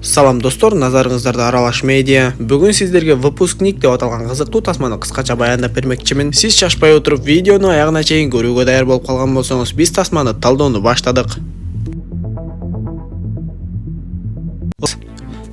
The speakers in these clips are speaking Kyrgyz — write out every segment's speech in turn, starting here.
Салам достор, назарыңыздарда Аралаш медиа. Бүгін сіздерге выпускник деп аталған қызықты тасманы қысқаша баяндап бермекчімін. Сіз шашпай отырып видеоны аяғына чейин көрүүгө даяр болып қалған болсоңуз, біз тасманы талдоону баштадык.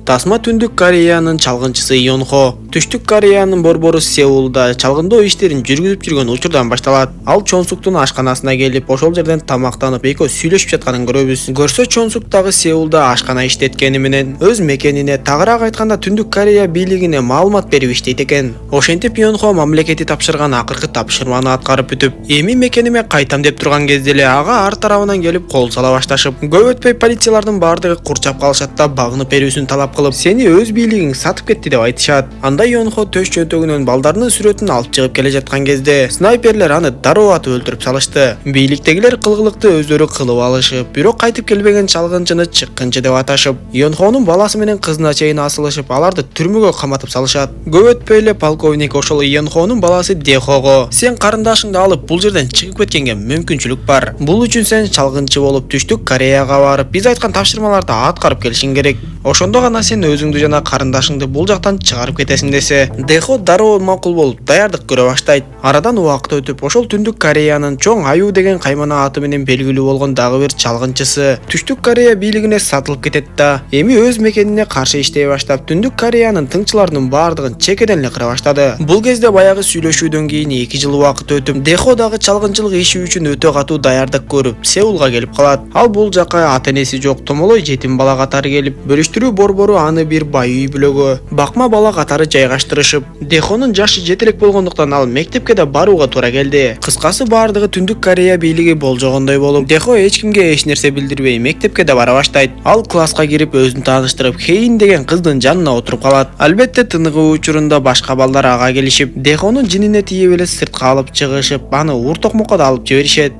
Тасма Түндүк Кореянын чалгынчысы Йон Хо. Түштүк Кореянын борбору Сеулда чалгындоо иштерин жүргүзүп жүргөн учурдан башталат. Ал Чонсуктун ашканасына келип, ошол жерден тамактанып, экөө сүйлөшүп жатканын көрөбүз. Көрсө Чонсуктагы Сеулда ашкана иштеткени менен өз мекенине, тагыраак айтканда Түндүк Корея бийлигине маалымат берип иштейт экен. Ошентип Йон Хо мамлекети тапшырган акыркы тапшырманы аткарып бүтүп, эми мекениме кайтам деп турган кезде эле ага арт тарабынан келип кол сала башташып, көп өтпөй полициялардын баардыгы курчап калышат да багынып берүүсүн талап кылып, сени өз бийлигиң сатып кетти деп айтышат. Анда Йон Хо төш чөнтөгүнөн балдарынын сүрөтүн алып чыгып келе жаткан кезде снайперлер аны дароо атып өлтүрүп салышты. Бийликтегилер кылгылыкты өздөрү кылып алышып, бирок кайтып келбеген чалгынчыны чыккынчы деп аташып, Йон Хонун баласы менен кызына чейин асылышып, аларды түрмөгө каматып салышат. Көп өтпөй эле полковник ошол Йон Хонун баласы Дехого: "Сен карындашыңды алып бул жерден чыгып кеткенге мүмкүнчүлүк бар. Бул үчүн сен чалгынчы болуп Түштүк Кореяга барып, биз айткан тапшырмаларды аткарып келишиң керек. Ошондо гана сен өзүңдү жана карындашыңды бул жактан чыгарып кетесиң" десе, Дехо дароо макул болуп даярдык көрө баштайт. Арадан убакыт өтүп, ошол Түндүк Кореянын Чоң Аю деген каймана аты менен белгилүү болгон дагы бир чалгынчысы Түштүк Корея бийлигине сатылып кетет да, эми өз мекенине каршы иштей баштап, Түндүк Кореянын тыңчыларынын баардыгын чекеден эле кыра баштады. Бул кезде баягы сүйлөшүүдөн кийин 2 жыл убакыт өтүп, Дехо дагы чалгынчылык иши үчүн өтө катуу даярдык көрүп, Сеулга келип калат. Ал бул жака ата-энеси жок томолой жетим бала катары келип, бөлүштүрүү борбору аны бир бай үй бүлөгө, бакма бала катары жайгаштырышып, Дехонун жашы жетелек болгондуктан ал мектепке да барууга туура келди. Кыскасы баардыгы Түндүк Корея бийлиги болжогондой болуп, Дехо эч кимге эч нерсе билдирбей мектепке да бара баштайт. Ал класска кирип өзүн тааныштырып, Хейин деген кыздын жанына отуруп калат. Албетте тыныгуу учурунда башка балдар ага келишип, Дехонун жинине тийип эле сыртка алып чыгышып, аны ур токмокко да алып жиберишет.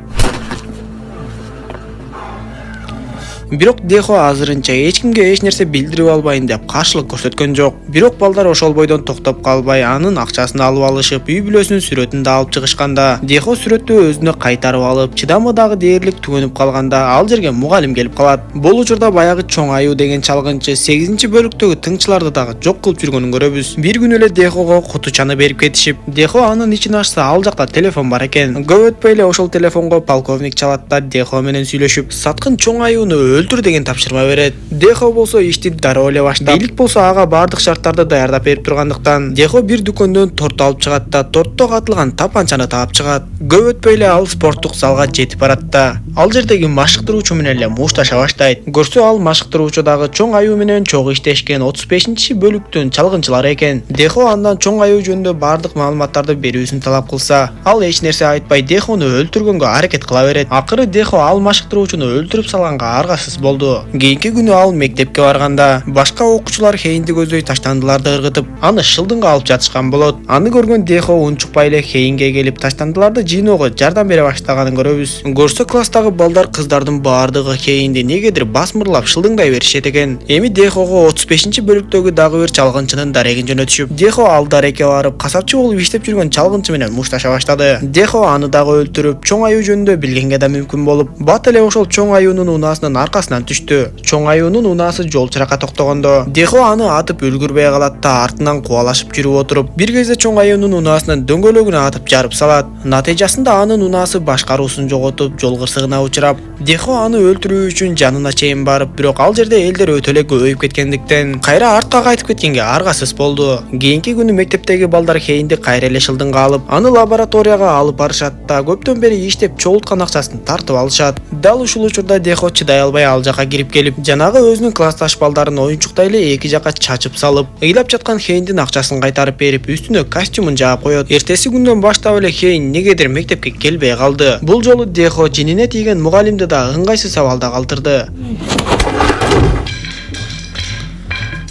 Бирок Дехо азырынча эч кимге эч нерсе билдирип албайын деп каршылык көрсөткөн жок. Бирок балдар ошол бойдон токтоп калбай, анын акчасын алып алышып, үй бүлөсүнүн сүрөтүн да алып чыгышканда, Дехо сүрөттү өзүнө кайтарып алып, чыдамы дагы дээрлик түгөнүп калганда, ал жерге мугалим келип калат. Бул учурда баягы Чоң Аю деген чалгынчы 8-бөлүктөгү тыңчыларды дагы жок кылып жүргөнүн көрөбүз. Бир күнү эле Дехого кутучаны берип кетишип, Дехо анын ичин ачса, ал жакта телефон бар экен. Көп өтпөй эле ошол телефонго полковник чалат да Дехо менен сүйлөшүп, саткын Чоң Аюуну өлтүр деген тапшырма берет. Дехо болсо ишти дароо эле баштап, бийлик болсо ага баардык шарттарды даярдап берип тургандыктан, Дехо бир дүкөндөн торт алып чыгат да, тортто катылган тапанчаны таап чыгат. Көп өтпөй эле ал спорттук залга жетип барат да, ал жердеги машыктыруучу менен эле мушташа баштайт. Көрсө ал машыктыруучу дагы Чоң Аю менен чогуу иштешкен 35-бөлүктүн чалгынчылары экен. Дехо андан Чоң Аю жөнүндө баардык маалыматтарды берүүсүн талап кылса, ал эч нерсе айтпай Дехону өлтүргөнгө аракет кыла берет. Акыры Дехо ал машыктыруучуну өлтүрүп салганга аргасыз болду. Кийинки күнү ал мектепке барганда, башка окуучулар Хейинди көздөй таштандыларды ыргытып, аны шылдыңга алып жатышкан болот. Аны көргөн Дехо унчукпай эле Хейинге келип таштандыларды жыйноого жардам бере баштаганын көрөбүз. Көрсө класстагы балдар кыздардын баардыгы Хейинди негедир басмырлап шылдыңдай беришет экен. Эми Дехого 35-бөлүктөгү дагы бир чалгынчынын дарегин жөнөтүшүп, Дехо ал дарекке барып, касапчы болуп иштеп жүргөн чалгынчы менен мушташа баштады. Дехо аны дагы өлтүрүп, Чоң Аю жөнүндө билгенге да мүмкүн болуп, бат эле ошол Чоң Аюунун унаасынын аркасынан түштү. Чоң Аюунун унаасы жол чыракка токтогондо, Дехо аны атып үлгүрбөй калат да, артынан кубалашып жүрүп отуруп, бир кезде Чоң Аюунун унаасынын дөңгөлөгүнө атып жарып салат. Натыйжасында анын унаасы башкаруусун жоготуп, жол кырсыгына учурап, Дехо аны өлтүрүү үчүн жанына чейин барып, бирок ал жерде элдер өтө эле көбөйүп кеткендиктен, кайра артка кайтып кеткенге аргасыз болду. Кийинки күнү мектептеги балдар Хейинди кайра эле шылдыңга алып, аны лабораторияга алып барышат да, көптөн бери иштеп чогулткан акчасын тартып алышат. Дал ушул учурда Дехо чыдай албай ал жака кирип келип, жанагы өзүнүн классташ балдарын оюнчуктай эле эки жака чачып салып, ыйлап жаткан Хейиндин акчасын кайтарып берип, үстүнө костюмун жаап коет. Эртеси күндөн баштап эле Хейин негедир мектепке келбей калды. Бул жолу Дехо жинине тийген мугалимди да ыңгайсыз абалда калтырды.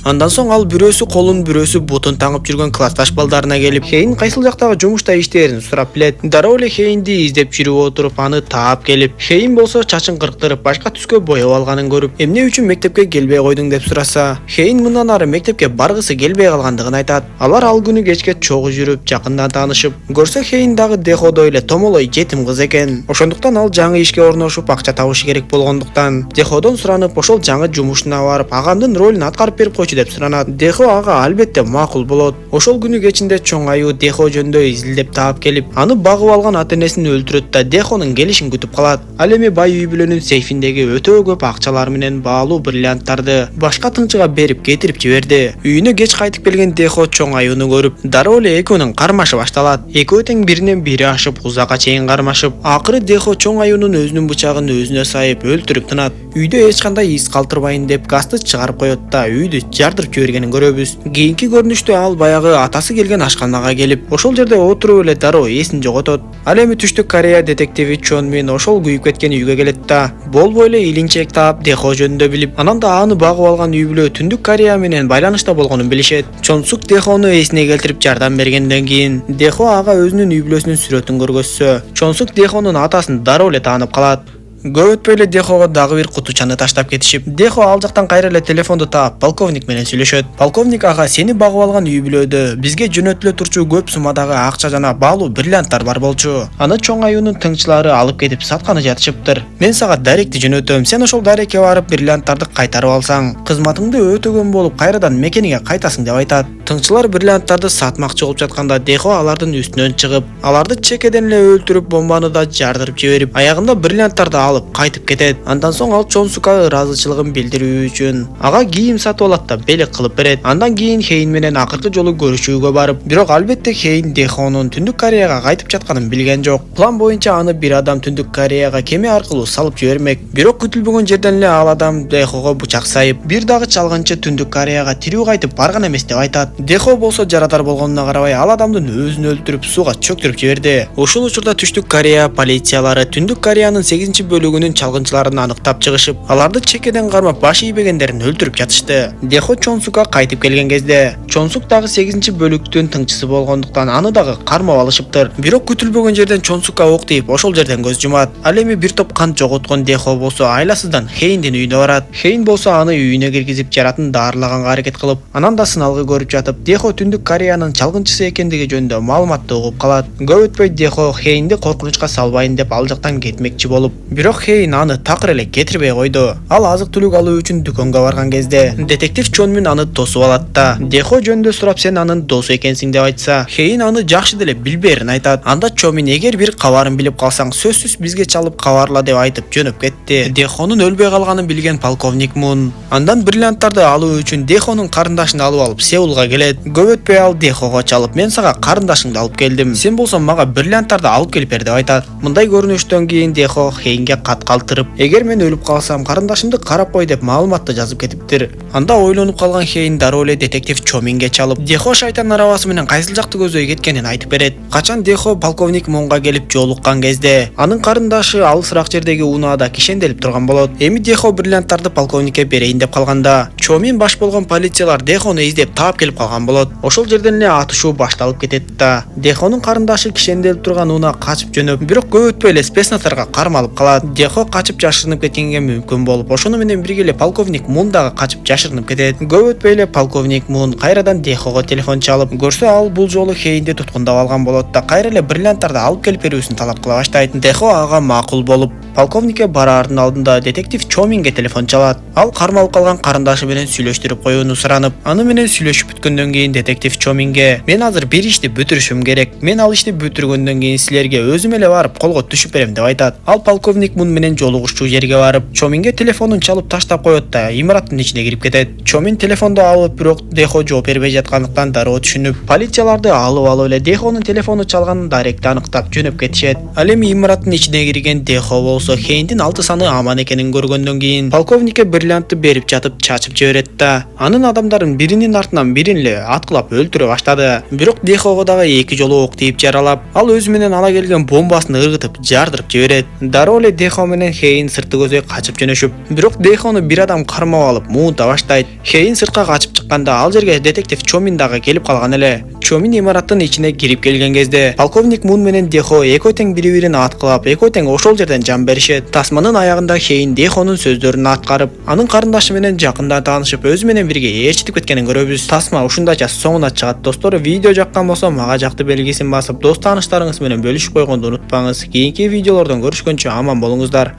Андан соң ал бирөөсү колун бирөөсү бутун таңып жүргөн классташ балдарына келип, Хейн кайсыл жактагы жумушта иштээрин сурап билет. Дароо эле Хейнди издеп жүрүп отуруп, аны таап келип, Хейн болсо чачын кырктырып, башка түскө боеп алганын көрүп, эмне үчүн мектепке келбей койдуң деп сураса, Хейн мындан ары мектепке баргысы келбей калгандыгын айтат. Алар ал күнү кечке чогуу жүрүп, жакындан таанышып, көрсө Хейн дагы Деходой эле томолой жетим кыз экен. Ошондуктан ал жаңы ишке орношуп, акча табышы керек болгондуктан Деходон суранып, ошол жаңы жумушуна барып, агамдын ролун аткарып берип койчу деп суранат. Дехо ага албетте макул болот. Ошол күнү кечинде чоң аю Дехо жөнүндө изилдеп таап келип, аны багып алган ата-энесин өлтүрөт да Дехонун келишин күтүп калат. Ал эми бай үй бүлөнүн сейфиндеги өтө көп акчалар менен баалуу бриллианттарды башка тыңчыга берип кетирип жиберди. Үйүнө кеч кайтып келген Дехо чоң аюуну көрүп, дароо эле экөөнүн кармашы башталат. Экөө тең биринен бири ашып, узакка чейин кармашып, акыры Дехо чоң аюунун өзүнүн бычагын өзүнө сайып өлтүрүп тынат. Үйдө эч кандай из калтырбайын деп газды чыгарып коет да үйдү жардырып жибергенин көрөбүз. Кийинки көрүнүштө ал баягы атасы келген ашканага келип, ошол жерде отуруп эле дароо эсин жоготот. Ал эми Түштүк Корея детективи Чон Мин ошол күйүп кеткен үйгө келет да, болбой эле илинчек таап Дехо жөнүндө билип, анан да аны багып алган үй бүлө Түндүк Корея менен байланышта болгонун билишет. Чон Сук Дехону эсине келтирип жардам бергенден кийин Дехо ага өзүнүн үй бүлөсүнүн сүрөтүн көргөзсө, Чон Сук Дехонун атасын дароо эле таанып калат. Көп өтпөй эле Дехого дагы бир кутучаны таштап кетишип, Дехо ал жактан кайра эле телефонду таап полковник менен сүйлөшөт. Полковник ага, сени багып алган үй бүлөдө бизге жөнөтүлө турчу көп суммадагы акча жана баалуу бриллианттар бар болчу. Аны чоң аюунун тыңчылары алып кетип сатканы жатышыптыр. Мен сага даректи жөнөтөм. Сен ошол дарекке барып бриллианттарды кайтарып алсаң, кызматыңды өтөгөн болуп кайрадан мекениңе кайтасың деп айтат. Тыңчылар бриллианттарды сатмакчы болуп жатканда Дехо алардын үстүнөн чыгып, аларды чекеден эле өлтүрүп, бомбаны да жардырып жиберип, аягында бриллианттарды алып кайтып кетет. Андан соң ал Чон Сукка ыраазычылыгын билдирүү үчүн ага кийим сатып алат да белек кылып берет. Андан кийин Хейн менен акыркы жолу көрүшүүгө барып, бирок албетте Хейн Дехонун Түндүк Кореяга кайтып жатканын билген жок. План боюнча аны бир адам Түндүк Кореяга кеме аркылуу салып жибермек. Бирок күтүлбөгөн жерден эле ал адам Дехого бычак сайып, бир дагы чалгынчы Түндүк Кореяга тирүү кайтып барган эмес деп айтат. Дехо болсо жарадар болгонуна карабай ал адамдын өзүн өлтүрүп сууга чөктүрүп жиберди. Ушул учурда Түштүк Корея полициялары Түндүк Кореянын 8-бөлүгүнүн чалгынчыларын аныктап чыгышып, аларды чекеден кармап баш ийбегендерин өлтүрүп жатышты. Дехо Чон Сукка кайтып келген кезде, Чон Сук дагы 8-бөлүктүн тыңчысы болгондуктан аны дагы кармап алышыптыр. Бирок күтүлбөгөн жерден Чон Сукка ок тийип, ошол жерден көз жумат. Ал эми бир топ кант жоготкон Дехо болсо айласыздан Хейндин үйүнө барат. Хейн болсо аны үйүнө киргизип жаратын даарылаганга аракет кылып, анан да сыналгы көрүп жатып, Дехо Түндүк Кореянын чалгынчысы экендиги жөнүндө маалыматты угуп калат. Көп өтпөй Дехо Хейнди коркунучка салбайын деп ал жактан кетмекчи болуп, бирок Хейн аны такыр эле кетирбей койду. Ал азык-түлүк алуу үчүн дүкөнгө барган кезде детектив Чон Мин аны тосуп алат да, Дехо жөнүндө сурап, сен анын досу экенсиң деп айтса, Хейн аны жакшы деле билбээрин айтат. Анда Чон Мин, эгер бир кабарын билип калсаң, сөзсүз бизге чалып кабарла деп айтып жөнөп кетти. Дехонун өлбөй калганын билген полковник Мун андан бриллианттарды алуу үчүн Дехонун карындашын алып алып Сеулга келет. Көп өтпөй ал Дехого чалып, мен сага карындашыңды алып келдим, сен болсоң мага бриллианттарды алып келип бер деп айтат. Мындай көрүнүштөн кийин Дехо Хейнге кат калтырып, эгер мен өлүп калсам, карындашымды карап кой деп маалыматты жазып кетиптир. Анда ойлонуп калган Хейн дароо эле детектив Чон Минге чалып, Дехо шайтан арабасы менен кайсыл жакты көздөй кеткенин айтып берет. Качан Дехо полковник Мунга келип жолуккан кезде, анын карындашы алысыраак жердеги унаада кишенделип турган болот. Эми Дехо бриллианттарды полковникке берейин деп калганда, Чон Мин баш болгон полициялар Дехону издеп таап келип калган болот. Ошол жерден эле атышуу башталып кетет да, Дехонун карындашы кишенделип турган унаа качып жөнөп, бирок көп өтпөй эле спецназарга кармалып калат. Дехо качып жашырынып кеткенге мүмкүн болуп, ошону менен бирге эле полковник Мун дагы качып жашырынып кетет. Көп өтпөй эле полковник Мун кайрадан Дехого телефон чалып, көрсө ал бул жолу Хейнди туткундап алган болот да, кайра эле бриллианттарды алып келип берүүсүн талап кыла баштайт. Дехо ага макул болуп, полковникке бараардын алдында детектив Чон Минге телефон чалат. Ал кармалып калган карындашы менен сүйлөштүрүп коюуну суранып, аны менен сүйлөшүп бүткөндөн кийин детектив Чон Минге, мен азыр бир ишти бүтүрүшүм керек, мен ал ишти бүтүргөндөн кийин силерге өзүм эле барып колго түшүп берем деп айтат. Ал полковник Мун менен жолугушчу жерге барып, Чон Минге телефонун чалып таштап коет да имараттын ичине кирип кетет. Чон Мин телефонду алып, бирок Дехо жооп бербей жаткандыктан дароо түшүнүп, полицияларды алып эле Дехонун телефону чалганын даректи аныктап жөнөп кетишет. Ал эми имараттын ичине кирген Дехо болсо болсо Хейндин 6 саны аман экенин көргөндөн кийин полковникке бриллиантты берип жатып чачып жиберет да анын адамдарын биринин артынан бирин эле аткылап өлтүрө баштады. Бирок Дехого дагы 2 жолу ок тийип жаралап, ал өзү менен ала келген бомбасын ыргытып жардырып жиберет. Дароо эле Дехо менен Хейн сыртты көзөй качып жөнөшүп, бирок Дехону бир адам кармап алып муунта баштайт. Хейн сыртка качып чыкканда ал жерге детектив Чомин дагы келип калган эле. Чомин имараттын ичине кирип келген кезде полковник Мун менен Дехо экөө тең бири-бирин аткылап, экөө тең ошол жерден жан беришет. Тасманын аягында Хейн Дехонун сөздөрүн аткарып, анын карындашы менен жакында таанышып, өзү менен бирге ээрчитип кеткенин көрөбүз. Тасма ушундайча соңуна чыгат. Достор, видео жаккан болсо мага жакты белгисин басып, дос тааныштарыңыз менен бөлүшүп койгонду унутпаңыз. Кийинки видеолордон көрүшкөнчө аман болуңуздар.